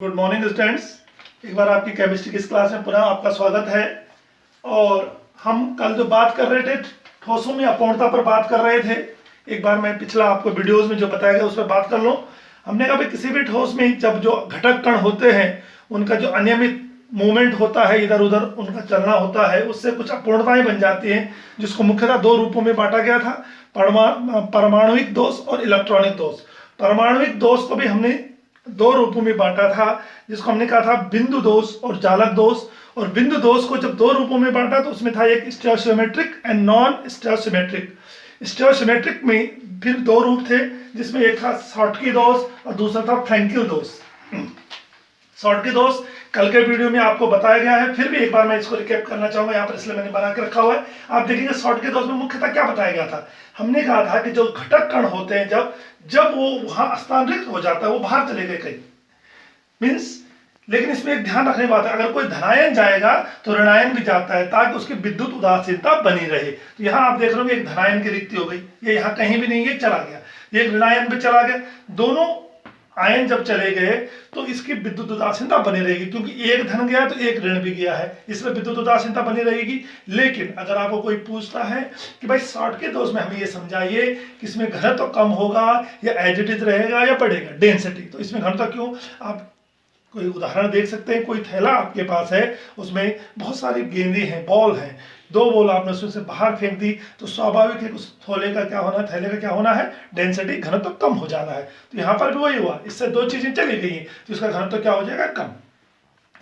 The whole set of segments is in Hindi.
Good morning students. एक बार आपकी केमिस्ट्री की इस क्लास में पुनः आपका स्वागत है। और हम कल जो बात कर रहे थे ठोसों में अपूर्णता पर बात कर रहे थे। एक बार मैं पिछला आपको वीडियोस में जो बताया गया उस पर बात कर लूँ। हमने कहा भाई किसी भी ठोस में जब जो घटक कण होते हैं उनका जो अनियमित मूवमेंट होता है, इधर उधर उनका चलना होता है, उससे कुछ अपूर्णताएं बन जाती हैं, जिसको मुख्यतः दो रूपों में बांटा गया था, परमाणुविक दोष और इलेक्ट्रॉनिक दोष। परमाणुविक दोष को भी हमने दो रूपों में बांटा था, जिसको हमने कहा था बिंदु दोष और जालक दोष। और बिंदु दोष को जब दो रूपों में बांटा तो उसमें था एक स्टेरियोसिमेट्रिक एंड नॉन स्टेरियोसिमेट्रिक। स्टेरियोसिमेट्रिक में फिर दो रूप थे, जिसमें एक था शॉटकी दोष और दूसरा था फ्रैंकिल दोष। शॉटकी दोष कल के वीडियो में आपको बताया गया है, फिर भी एक बार मैं इसको रिकैप करना चाहूंगा यहाँ पर, इसलिए मैंने बना के रखा हुआ है। आप देखेंगे शॉटकी दोष में मुख्यतः क्या बताया गया था। हमने कहा था कि जो घटक कण होते हैं जब वो वहां स्थानांतरित हो जाता है, वो बाहर चले गए कहीं, मीन्स। लेकिन इसमें एक ध्यान रखने की बात है, अगर कोई धनायन जाएगा तो ऋणायन भी जाता है, ताकि उसकी विद्युत उदासीनता बनी रहे। तो यहाँ आप देख रहे हो एक धनायन की रिक्ति हो गई, ये यहाँ कहीं भी नहीं, ये चला गया, ये ऋणायन भी चला गया। दोनों आयन जब चले गए तो इसकी विद्युत उदासीनता बनी रहेगी, क्योंकि एक धन गया तो एक ऋण भी गया है, इसमें विद्युत उदासीनता बनी रहेगी। लेकिन अगर आपको कोई पूछता है कि भाई शॉटकी दोष में हमें ये समझाइए कि इसमें घनत्व तो कम होगा या एज इट इज रहेगा या बढ़ेगा डेंसिटी, तो इसमें घनत्व क्यों, आप कोई उदाहरण देख सकते हैं। कोई थैला आपके पास है, उसमें बहुत सारी गेंदें हैं, बॉल हैं, दो बॉल आपने उसमें से बाहर फेंक दी, तो स्वाभाविक है उस थैले का क्या होना है, थैले का क्या होना है, डेंसिटी घनत्व कम हो जाना है। तो यहाँ पर भी वही हुआ, इससे दो चीजें चली गई हैं, तो इसका घनत्व क्या हो जाएगा, कम।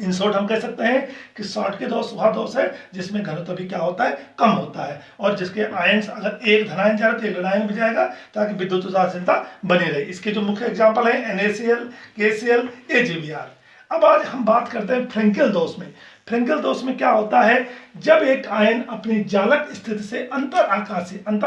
इन शॉर्ट हम कह सकते हैं कि शॉटकी दोष वह दोष है जिसमें घनत्व भी क्या होता है, कम होता है, और जिसके आयन्स अगर एक धनायन जा रहा है तो एक ऋणायन भी जाएगा, ताकि विद्युत उदासीनता बनी रहे। इसके जो मुख्य एग्जाम्पल है NaCl, KCl, AgBr। अब आज हम बात करते हैं फ्रैंकिल दोष में। फ्रैंकिल दोष में क्या होता है, जब एक आयन अपनी जालक स्थिति से अंतर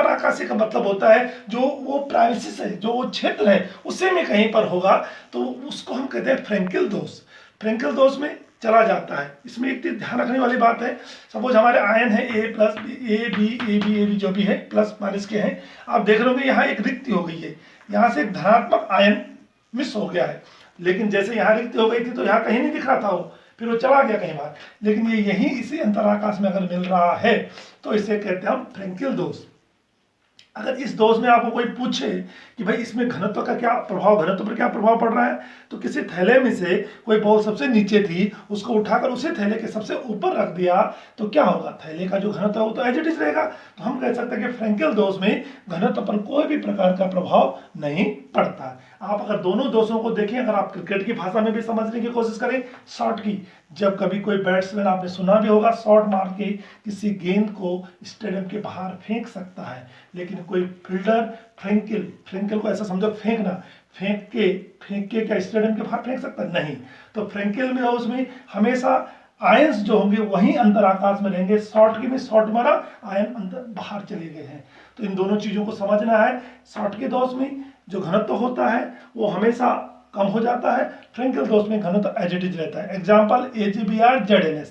आकाशीय का मतलब होता है जो वो प्राइमसिस है, जो वो क्षेत्र है उससे में कहीं पर होगा, तो उसको हम कहते हैं फ्रैंकिल दोष। फ्रैंकिल दोष में चला जाता है। इसमें एक ध्यान रखने वाली बात है, सपोज हमारे आयन है A प्लस ए बी जो भी है प्लस माइनस के हैं, आप देख रहे होंगे यहाँ एक रिक्ति हो गई है, यहाँ से एक धनात्मक आयन मिस हो गया है, लेकिन जैसे यहाँ रिक्ति हो गई थी तो यहाँ कहीं नहीं दिख रहा था वो, फिर वो चला गया कहीं बार, लेकिन ये यहीं इसी अंतराकाश में अगर मिल रहा है तो इसे कहते हैं हम फ्रैंकिल दोष। अगर इस दोष में आपको कोई पूछे कि भाई इसमें घनत्व का क्या प्रभाव, घनत्व पर क्या प्रभाव पड़ रहा है, तो किसी थैले में से कोई बॉल सबसे नीचे थी, उसको उठाकर उसी थैले के सबसे ऊपर रख दिया तो क्या होगा, थैले का जो घनत्व है वो तो एज इट इज रहेगा। तो हम कह सकते हैं कि फ्रैंकिल दोष में घनत्व पर कोई भी प्रकार का प्रभाव नहीं पड़ता। आप अगर दोनों दोषों को देखें, अगर आप क्रिकेट की भाषा में भी समझने की कोशिश करें, शॉट की, जब कभी कोई बैट्समैन, आपने सुना भी होगा, शॉट मार के किसी गेंद को स्टेडियम के बाहर फेंक सकता है, लेकिन कोई फील्डर फ्रैंकिल को ऐसा समझो फेंकना, फेंक के क्या स्टेडियम के बाहर फेंक सकता है, नहीं। तो फ्रैंकिल में उसमें हमेशा आयंस जो होंगे वहीं अंतराकाश में रहेंगे। शॉटकी में शॉट मारा, आयन अंदर बाहर चले गए हैं। तो इन दोनों चीजों को समझना है। शॉटकी दोष में जो घनत्व होता है वो हमेशा कम हो जाता है, फ्रैंकिल दोष में घनत्व एज इट इज रहता है। Example AgBr, ZnS।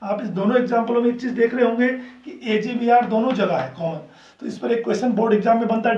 आप इस दोनों एग्जाम्पलों में एक चीज देख रहे होंगे कि AgBr दोनों जगह है कॉमन। तो इस पर एक क्वेश्चन बोर्ड एग्जाम में बनता है,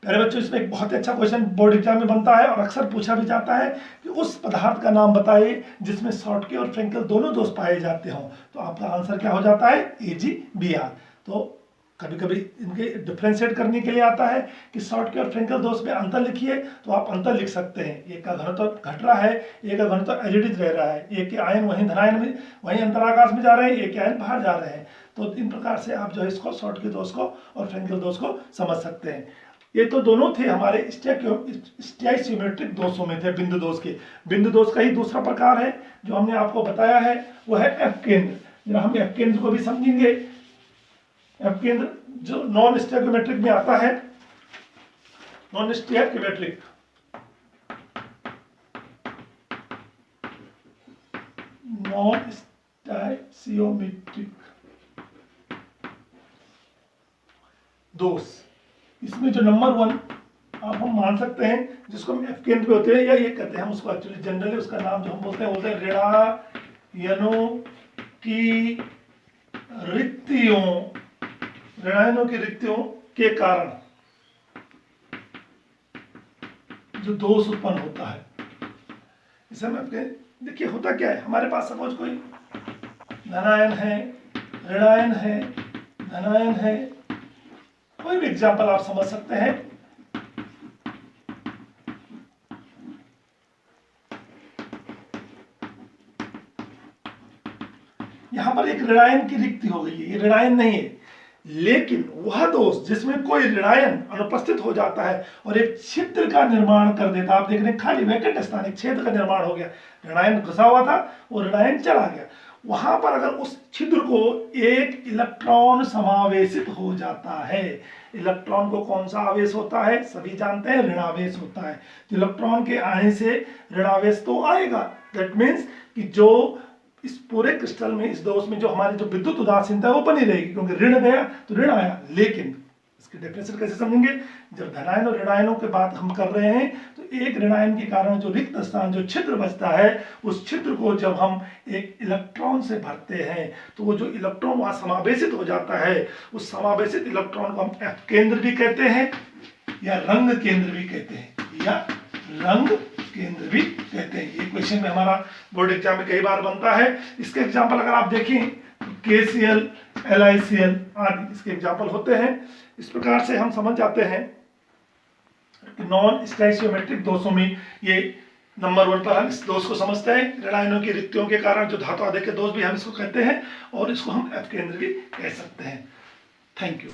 प्यारे बच्चों, इसमें एक बहुत ही अच्छा क्वेश्चन बोर्ड एग्जाम में बनता है और अक्सर पूछा भी जाता है कि उस पदार्थ का नाम बताइए जिसमें शॉटकी और फ्रैंकिल दोनों दोष पाए जाते हों। तो आपका आंसर क्या हो जाता है, AgBr। तो कभी कभी इनके डिफ्रेंशिएट करने के लिए आता है कि शॉटकी और फ्रैंकिल दोष में अंतर लिखिए, तो आप अंतर लिख सकते हैं। एक का घनत्व घट रहा है, एक का घनत्व एज इट इज रह रहा है, एक के आयन वहीं धनायन में वहीं अंतराकाश में जा रहे हैं, एक के आयन बाहर जा रहे हैं। तो इन प्रकार से आप जो है इसको शॉटकी दोष को और फ्रैंकिल दोष को समझ सकते हैं। ये तो दोनों थे हमारे स्टेरियोसिमेट्रिक दोषों में थे, बिंदु दोष के। बिंदु दोष का ही दूसरा प्रकार है जो हमने आपको बताया है, वो है एफ केंद्र। जरा हम एफ केंद्र को भी समझेंगे। एफ केंद्र जो नॉन स्टेरियोमेट्रिक में आता है, नॉन स्टेरियोमेट्रिक, नॉन स्टेरियोमेट्रिक दोष, इसमें जो नंबर 1 आप हम मान सकते हैं, जिसको हम एफ केंद्र पे होते हैं, या ये कहते हैं हम उसको, एक्चुअली जनरली उसका नाम जो हम बोलते हैं ऋणायनों की रिक्तियों के कारण जो दोष उत्पन्न होता है, इसे हम आपके देखिए होता क्या है, हमारे पास सपोज कोई धनायन है, ऋणायन है, धनायन है, कोई भी एग्जाम्पल आप समझ सकते हैं। यहां पर एक ऋणायन की रिक्ति हो गई है, ये ऋणायन नहीं है, लेकिन वह दोष जिसमें कोई ऋणायन अनुपस्थित हो जाता है और एक छिद्र का निर्माण कर देता है, आप देख रहे हैं खाली वैकेंट स्थान, एक छेद का निर्माण हो गया, ऋणायन घुसा हुआ था और ऋणायन चला गया, वहां पर अगर उस छिद्र को एक इलेक्ट्रॉन समावेशित हो जाता है, इलेक्ट्रॉन को कौन सा आवेश होता है, सभी जानते हैं ऋणावेश होता है, तो इलेक्ट्रॉन के आने से ऋणावेश तो आएगा, दैट मीन्स कि जो इस पूरे क्रिस्टल में, इस दोष में जो हमारी जो विद्युत उदासीनता है वो बनी रहेगी, क्योंकि ऋण गया तो ऋण आया। लेकिन इसकी डेफिनेशन कैसे समझेंगे, जब धनायन और ऋणायनों की बात हम कर रहे हैं तो एक ऋणायन के कारण जो रिक्त स्थान, जो छिद्र बचता है, उस छिद्र को जब हम एक इलेक्ट्रॉन से भरते हैं तो वो जो इलेक्ट्रॉन वहां समावेशित हो जाता है, उस समावेशित इलेक्ट्रॉन को हम एफ केंद्र भी कहते हैं या रंग केंद्र भी कहते हैं, या रंग केंद्र भी कहते हैं। ये क्वेश्चन में हमारा बोर्ड एग्जाम में कई बार बनता है। इसके एग्जाम्पल अगर आप देखें तो KCl, LiCl आदि इसके एग्जाम्पल होते हैं। इस प्रकार से हम समझ जाते हैं कि नॉन स्टैचियोमेट्रिक दोषों में ये नंबर 1 पर हम इस दोष को समझते हैं, ऋणायनों की रिक्तियों के कारण जो धातु आदि के दोष भी हम इसको कहते हैं, और इसको हम एफ केंद्र भी कह सकते हैं। Thank you.